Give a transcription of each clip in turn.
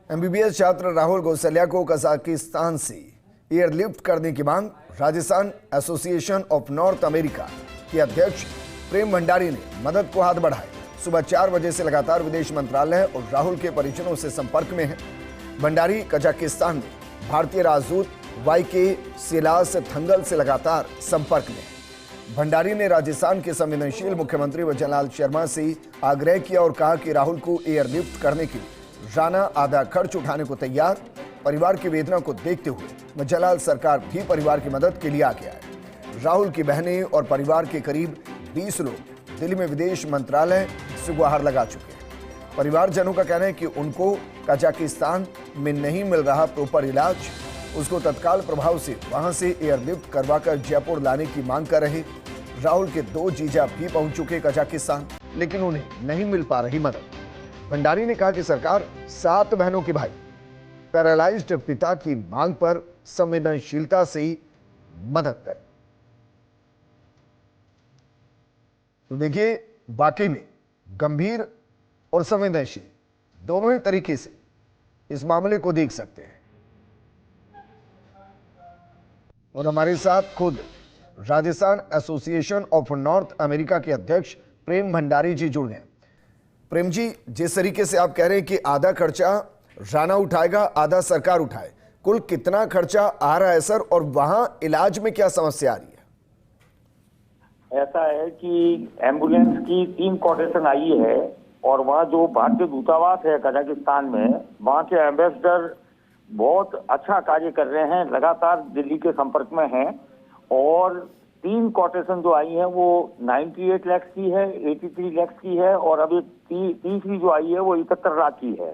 MBBS छात्र राहुल गौसल्या को Kazakhstan से एयरलिफ्ट करने की मांग। Rajasthan association of north America के अध्यक्ष प्रेम भंडारी ने मदद को हाथ बढ़ाया। सुबह 4 बजे से लगातार विदेश मंत्रालय और राहुल के परिजनों से संपर्क में है। भंडारी कजाकिस्तान में भारतीय राजदूत वाईके सिलास थंगल से लगातार संपर्क में है। भंडारी ने राजस्थान के संवेदनशील मुख्यमंत्री वजनलाल शर्मा से आग्रह किया और कहा कि राहुल को एयरलिफ्ट करने के लिए राणा आधा खर्च उठाने को तैयार। परिवार की वेदना को देखते हुए वजनलाल सरकार भी परिवार की मदद के लिए आ गया है। राहुल की बहनें और परिवार के करीब 20 लोग दिल्ली में विदेश मंत्रालय से गुहार लगा चुके हैं। परिवारजनों का कहना है कि उनको कजाकिस्तान में नहीं मिल रहा प्रॉपर इलाज, उसको तत्काल प्रभाव से वहां से एयरलिफ्ट करवाकर जयपुर लाने की मांग कर रहे। राहुल के 2 जीजा भी पहुंच चुके कजाकिस्तान, लेकिन उन्हें नहीं मिल पा रही मदद। भंडारी ने कहा कि सरकार 7 बहनों के भाई पैरालाइज्ड पिता की मांग पर संवेदनशीलता से मदद करे। तो देखिए, वाकई में गंभीर और संवेदनशील दोनों ही तरीके से इस मामले को देख सकते हैं। और हमारे साथ खुद Rajasthan association of north America के अध्यक्ष प्रेम भंडारी जी जुड़ गए। प्रेम जी, जिस तरीके से आप कह रहे हैं कि आधा खर्चा राणा उठाएगा, आधा सरकार उठाए, कुल कितना खर्चा आ रहा है सर, और वहां इलाज में क्या समस्या आ रही है? ऐसा है कि एम्बुलेंस की 3 कोटेशन आई है और वहाँ जो भारतीय दूतावास है कजाकिस्तान में, वहाँ के एम्बेसडर बहुत अच्छा कार्य कर रहे हैं, लगातार दिल्ली के संपर्क में हैं। और 3 कोटेशन जो आई है वो 98 लाख की है, 83 लाख की है और अभी तीसरी जो आई है वो 71 लाख की है।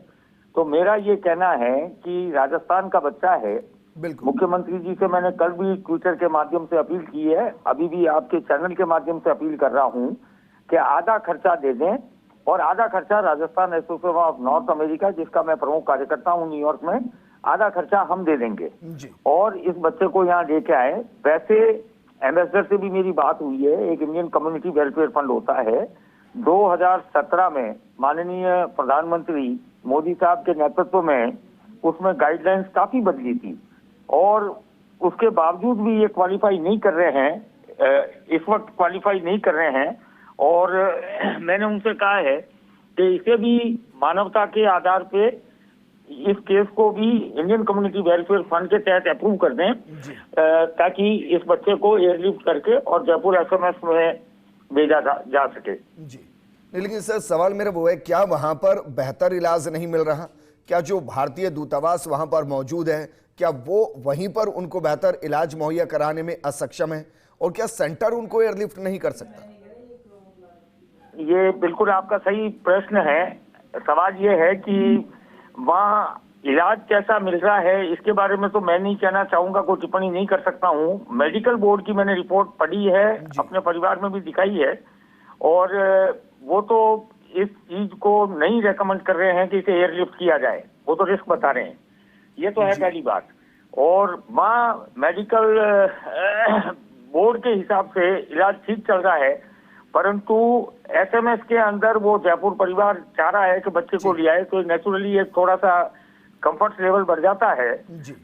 तो मेरा ये कहना है कि राजस्थान का बच्चा है। मुख्यमंत्री जी से मैंने कल भी ट्विटर के माध्यम से अपील की है, अभी भी आपके चैनल के माध्यम से अपील कर रहा हूँ कि आधा खर्चा दे दें और आधा खर्चा Rajasthan association of north America, जिसका मैं प्रमुख कार्यकर्ता हूँ न्यूयॉर्क में, आधा खर्चा हम दे देंगे और इस बच्चे को यहाँ लेके आए। वैसे एम्बेसडर से भी मेरी बात हुई है, एक इंडियन कम्युनिटी वेलफेयर फंड होता है, 2017 में माननीय प्रधानमंत्री मोदी साहब के नेतृत्व में उसमें गाइडलाइंस काफी बदली थी और उसके बावजूद भी ये क्वालिफाई नहीं कर रहे हैं, इस वक्त क्वालिफाई नहीं कर रहे हैं। और मैंने उनसे कहा है कि इसे भी मानवता के आधार पे इस केस को भी इंडियन कम्युनिटी वेलफेयर फंड के तहत अप्रूव कर दें, ताकि इस बच्चे को एयरलिफ्ट करके और जयपुर एसएमएस में भेजा जा सके। जी, लेकिन सर सवाल मेरा वो है, क्या वहां पर बेहतर इलाज नहीं मिल रहा? क्या जो भारतीय दूतावास वहां पर मौजूद है, क्या वो वहीं पर उनको बेहतर इलाज मुहैया कराने में असक्षम है? और क्या सेंटर उनको एयरलिफ्ट नहीं कर सकता? ये बिल्कुल आपका सही प्रश्न है। सवाल ये है कि वहाँ इलाज कैसा मिल रहा है, इसके बारे में तो मैं नहीं कहना चाहूंगा, कोई टिप्पणी नहीं कर सकता हूँ। मेडिकल बोर्ड की मैंने रिपोर्ट पढ़ी है, अपने परिवार में भी दिखाई है और वो तो इस चीज को नहीं रेकमेंड कर रहे हैं कि इसे एयरलिफ्ट किया जाए, वो तो रिस्क बता रहे हैं। ये तो है पहली बात। और वहाँ मेडिकल बोर्ड के हिसाब से इलाज ठीक चल रहा है, परंतु एसएमएस के अंदर वो जयपुर परिवार चाह रहा है कि बच्चे को ले आए, तो नेचुरली एक थोड़ा सा कंफर्ट लेवल बढ़ जाता है।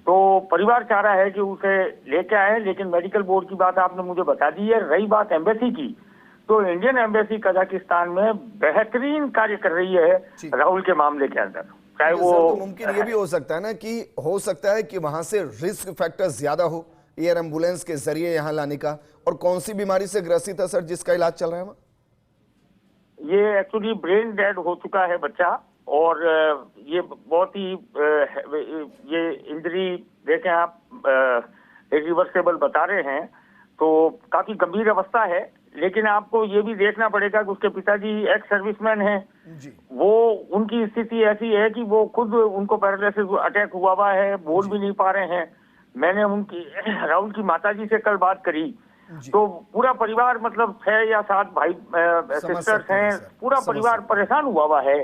तो परिवार चाह रहा है कि उसे लेके आए, लेकिन मेडिकल बोर्ड की बात आपने मुझे बता दी है। रही बात एम्बेसी की, तो इंडियन एम्बेसी कजाकिस्तान में बेहतरीन कार्य कर रही है राहुल के मामले के अंदर। चाहे वो तो मुमकिन ये भी हो सकता है ना कि हो सकता है कि वहां से रिस्क फैक्टर ज्यादा हो एयर एम्बुलेंस के जरिए यहाँ लाने का, और कौन सी बीमारी से ग्रसित है सर जिसका इलाज चल रहा है? ये एक्चुअली ब्रेन डेड हो चुका है बच्चा और ये बहुत ही ये इंजरी देखें आप इरिवर्सेबल बता रहे हैं, तो काफी गंभीर अवस्था है। लेकिन आपको ये भी देखना पड़ेगा कि उसके पिताजी एक्स सर्विसमैन हैं, वो उनकी स्थिति ऐसी है कि वो खुद उनको पैरालिसिस अटैक हुआ है, बोल भी नहीं पा रहे हैं। मैंने उनकी राहुल की माताजी से कल बात करी, तो पूरा परिवार मतलब 6 या 7 भाई सिस्टर्स हैं, पूरा परिवार परेशान हुआ है।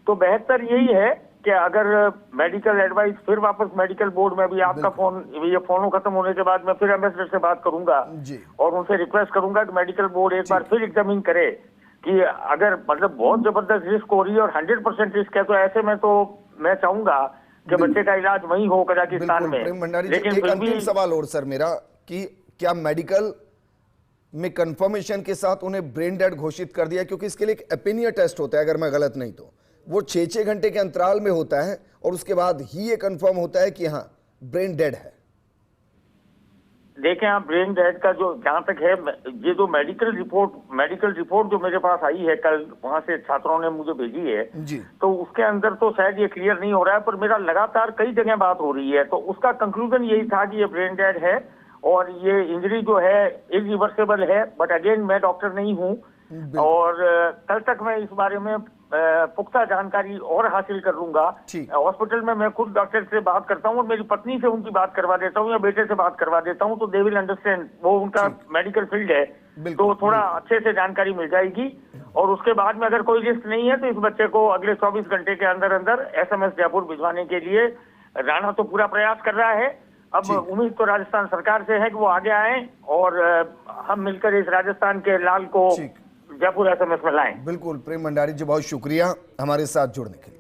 तो बेहतर यही है कि अगर मेडिकल एडवाइस, फिर वापस मेडिकल बोर्ड में भी आपका फोन, ये फोन खत्म होने के बाद मैं फिर एम्बेसडर से बात करूंगा और उनसे रिक्वेस्ट करूंगा कि मेडिकल बोर्ड एक बार फिर एग्जामिन करे कि अगर मतलब बहुत जबरदस्त रिस्क हो रही है और 100% रिस्क है, तो ऐसे में तो मैं चाहूंगा कि बच्चे का इलाज वहीं हो कजाकिस्तान बिल्कुल में। प्रेम भंडारी जी, लेकिन एक फिर अंतिम भी सवाल और सर मेरा कि क्या मेडिकल में कंफर्मेशन के साथ उन्हें ब्रेन डेड घोषित कर दिया, क्योंकि इसके लिए एक एपिनिया टेस्ट होता है अगर मैं गलत नहीं तो वो 6-6 घंटे के अंतराल में होता है और उसके बाद ही ये कंफर्म होता है कि हाँ ब्रेन डेड है। देखें आप, ब्रेन डेड का जो जहां तक है, ये जो मेडिकल रिपोर्ट जो मेरे पास आई है कल, वहां से छात्रों ने मुझे भेजी है जी तो उसके अंदर तो शायद ये क्लियर नहीं हो रहा है, पर मेरा लगातार कई जगह बात हो रही है तो उसका कंक्लूजन यही था कि ये ब्रेन डेड है और ये इंजरी जो है इरिवर्सिबल है। बट अगेन मैं डॉक्टर नहीं हूँ और कल तक मैं इस बारे में पुख्ता जानकारी और हासिल कर लूंगा। ठीक। हॉस्पिटल में मैं खुद डॉक्टर से बात करता हूँ और मेरी पत्नी से उनकी बात करवा देता हूँ या बेटे से बात करवा देता हूँ, तो दे विल अंडरस्टैंड, वो उनका मेडिकल फील्ड है बिल्कुल, तो थोड़ा अच्छे से जानकारी मिल जाएगी। और उसके बाद में अगर कोई रिस्क नहीं है तो इस बच्चे को अगले 24 घंटे के अंदर अंदर SMS जयपुर भिजवाने के लिए राणा तो पूरा प्रयास कर रहा है। अब उम्मीद तो राजस्थान सरकार से है कि वो आगे आए और हम मिलकर इस राजस्थान के लाल को जयपुर SMS में लाएं। बिल्कुल प्रेम भंडारी जी, बहुत शुक्रिया हमारे साथ जुड़ने के लिए।